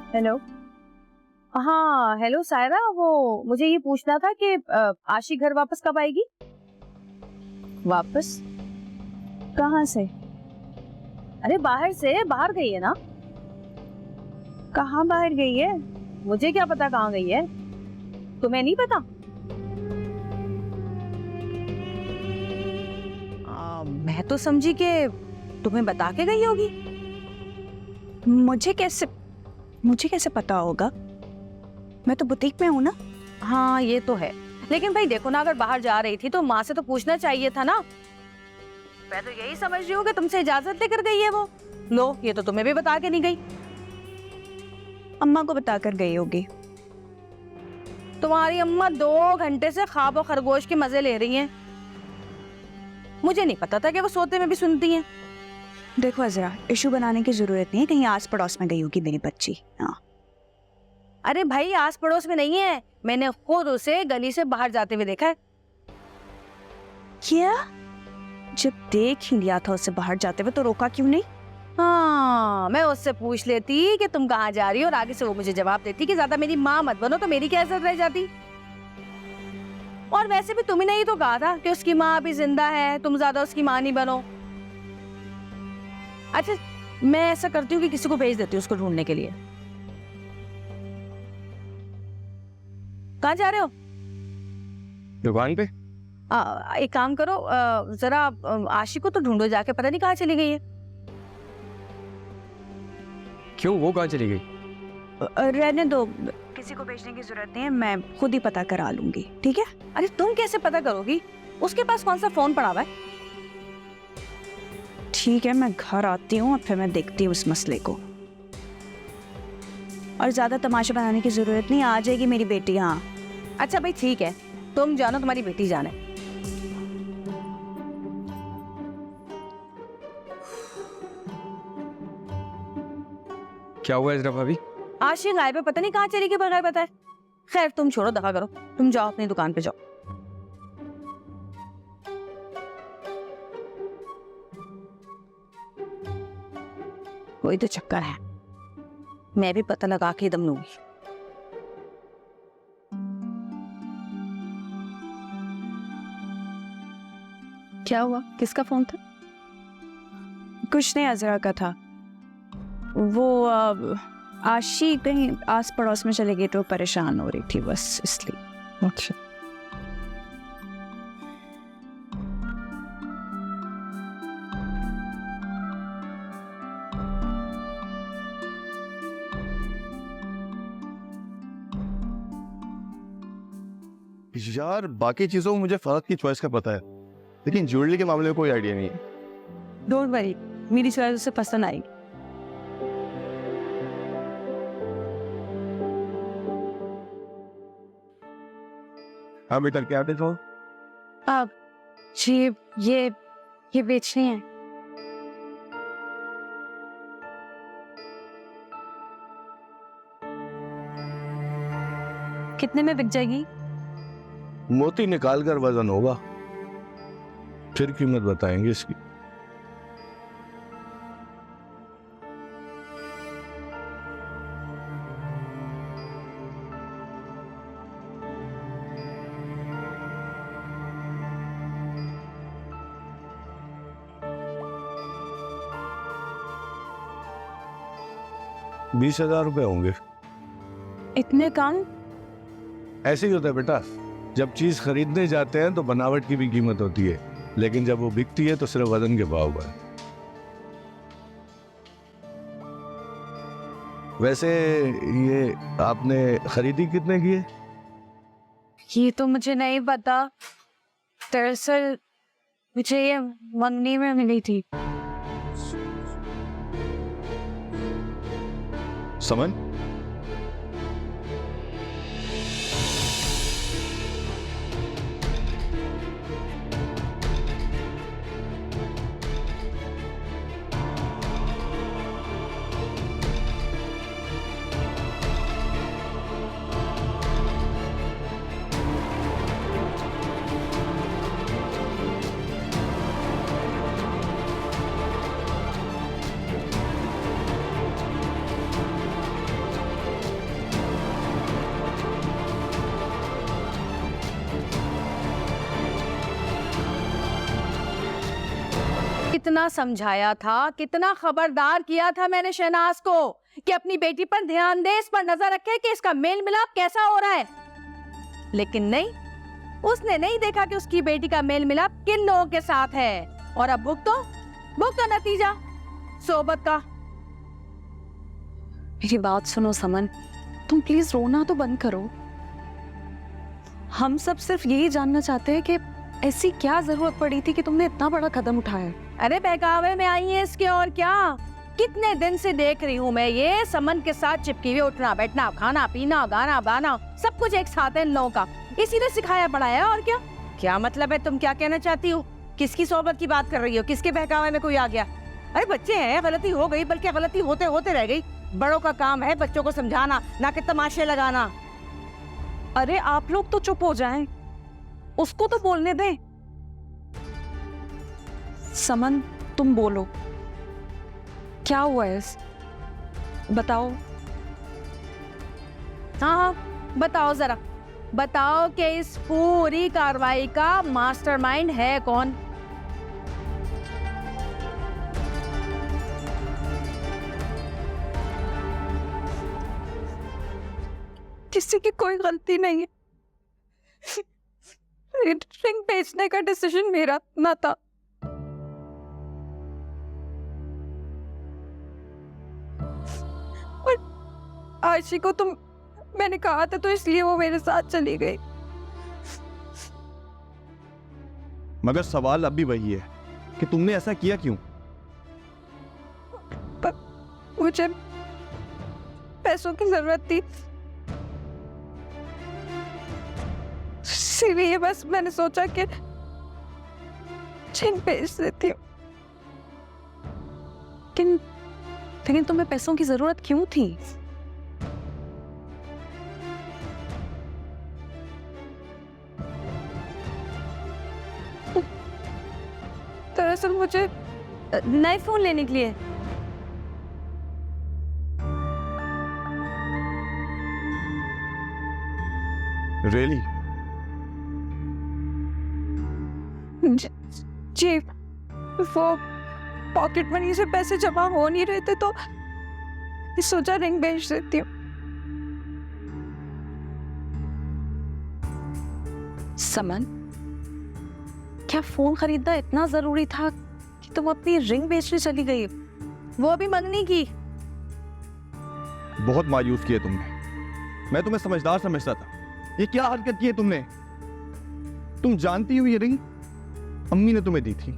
Hello. हाँ hello Saira, वो मुझे ये पूछना था कि आशी घर वापस कब आएगी? वापस? कहाँ से? अरे बाहर से, बाहर गई है ना? कहाँ बाहर गई है? मुझे क्या पता कहाँ गई है, तुम्हें नहीं पता? मैं तो समझी कि तुम्हें बता के गई होगी। मुझे कैसे पता होगा? मैं तो बुटीक में हूँ ना। हाँ ये तो है, लेकिन भाई देखो ना, अगर बाहर जा रही थी तो माँ से तो पूछना चाहिए था ना। मैं तो यही समझ रही हूँ कि तुमसे इजाजत लेकर गई है वो। लो, ये तो तुम्हें भी बता के नहीं गई। अम्मा को बताकर गई होगी। तुम्हारी अम्मा 2 घंटे से ख्वाब और खरगोश के मजे ले रही हैं। मुझे नहीं पता था कि वो सोते में भी सुनती हैं। देखो अजरा, इशू बनाने की जरूरत नहीं है, कहीं आस पड़ोस में गई होगी मेरी बच्ची। हाँ। अरे भाई आस पड़ोस में नहीं है, मैंने खुद उसे गली से बाहर जाते हुए देखा है। क्या? जब देख ही लिया था उसे बाहर जाते हुए तो रोका क्यों नहीं? हाँ, मैं उससे पूछ लेती कि तुम कहाँ जा रही हो, और आगे से वो मुझे जवाब देती कि ज्यादा मेरी माँ मत बनो, तो मेरी क्या इज्जत रह जाती। और वैसे भी तुम ही नहीं तो कहा था कि उसकी माँ अभी जिंदा है, तुम ज्यादा उसकी माँ नहीं बनो। अच्छा, मैं ऐसा करती हूँ कि किसी को भेज देती हूँ उसको ढूंढने के लिए। कहाँ जा रहे हो? दुकान पे। एक काम करो, जरा आशी को तो ढूंढो जाके, पता नहीं कहाँ चली गई है। क्यों, वो कहाँ चली गई? रहने दो, किसी को भेजने की जरूरत नहीं है, मैं खुद ही पता करा लूंगी, ठीक है? अरे तुम कैसे पता करोगी? उसके पास कौन सा फोन पड़ा हुआ है? ठीक है, मैं घर आती हूँ और फिर मैं देखती हूँ उस मसले को। और ज्यादा तमाशा बनाने की जरूरत नहीं, आ जाएगी मेरी बेटी। हाँ अच्छा भाई ठीक है, तुम जानो, तुम्हारी बेटी जाने। क्या हुआ इजरा भाभी? आशी गायब है, पता नहीं कहाँ चली गई बगैर बताए। खैर तुम छोड़ो, दफा करो, तुम जाओ अपनी दुकान पे जाओ। कोई तो चक्कर है, मैं भी पता लगा के दम लूंगी। क्या हुआ, किसका फोन था? कुछ नहीं, अजरा का था। वो आशी कहीं आस पड़ोस में चली गई तो परेशान हो रही थी, बस इसलिए। अच्छा। यार बाकी चीजों में मुझे फहद की चॉइस का पता है, लेकिन ज्वेलरी के मामले में कोई आइडिया नहीं है। डोंट वरी, मेरी चॉइस उसे पसंद आएगी। हाँ बेटा, क्या आते हो? अब जी ये बेचनी है। कितने में बिक जाएगी? मोती निकाल कर वजन होगा, फिर कीमत बताएंगे इसकी। ₹20,000 होंगे। इतने कम? ऐसे ही होता है बेटा, जब चीज खरीदने जाते हैं तो बनावट की भी कीमत होती है, लेकिन जब वो बिकती है तो सिर्फ वजन के भाव पर। वैसे ये आपने खरीदी कितने की है? ये तो मुझे नहीं पता, दरअसल मुझे ये मंगनी में मिली थी। समन? कितना समझाया था, कितना खबरदार किया था मैंने शहनाज को कि अपनी बेटी पर ध्यान दे, इस पर नजर रखे कि इसका मेल मिलाप कैसा हो रहा है। लेकिन नहीं, उसने नहीं देखा कि उसकी बेटी का मेल मिलाप किन लोगों के साथ है। और अब भुगतो नतीजा सोबत का। मेरी बात सुनो समन, तुम प्लीज रोना तो बंद करो। हम सब सिर्फ यही जानना चाहते हैं कि ऐसी क्या जरूरत पड़ी थी कि तुमने इतना बड़ा कदम उठाया। अरे बहकावे में आई है इसके, और क्या। कितने दिन से देख रही हूँ मैं, ये समन के साथ चिपकी हुई, उठना बैठना, खाना पीना, गाना बाना, सब कुछ एक साथ है इन लोगों का। इसी ने सिखाया पढ़ाया, और क्या। क्या मतलब है, तुम क्या कहना चाहती हो? किसकी सोबत की बात कर रही हो? किसके बहकावे में कोई आ गया? अरे बच्चे हैं, गलती हो गई, बल्कि गलती होते होते रह गई। बड़ों का काम है बच्चों को समझाना, ना कि तमाशे लगाना। अरे आप लोग तो चुप हो जाएं, उसको तो बोलने दें। समन तुम बोलो, क्या हुआ है? बताओ। हाँ, बताओ जरा, बताओ कि इस पूरी कार्रवाई का मास्टरमाइंड है कौन? किसी की कोई गलती नहीं है। रिंग बेचने का डिसीजन मेरा ना था। और आशी को तुम मैंने कहा था, तो इसलिए वो मेरे साथ चली गई। मगर सवाल अब भी वही है कि तुमने ऐसा किया क्यों? मुझे पैसों की जरूरत थी, इसीलिए बस मैंने सोचा कि चेन बेच देती हूँ। लेकिन तुम्हें पैसों की जरूरत क्यों थी? दरअसल मुझे नए फोन लेने के लिए। रियली? जी, वो पॉकेट मनी से पैसे जमा हो नहीं रहे थे, तो सोचा रिंग बेच देती हूँ। समन, क्या फोन खरीदना इतना जरूरी था कि तुम अपनी रिंग बेचने चली गई? वो भी मंगनी की। बहुत मायूस किया तुमने। मैं तुम्हें समझदार समझता था। ये क्या हरकत की है तुमने? तुम जानती हो ये रिंग अम्मी ने तुम्हें दी थी।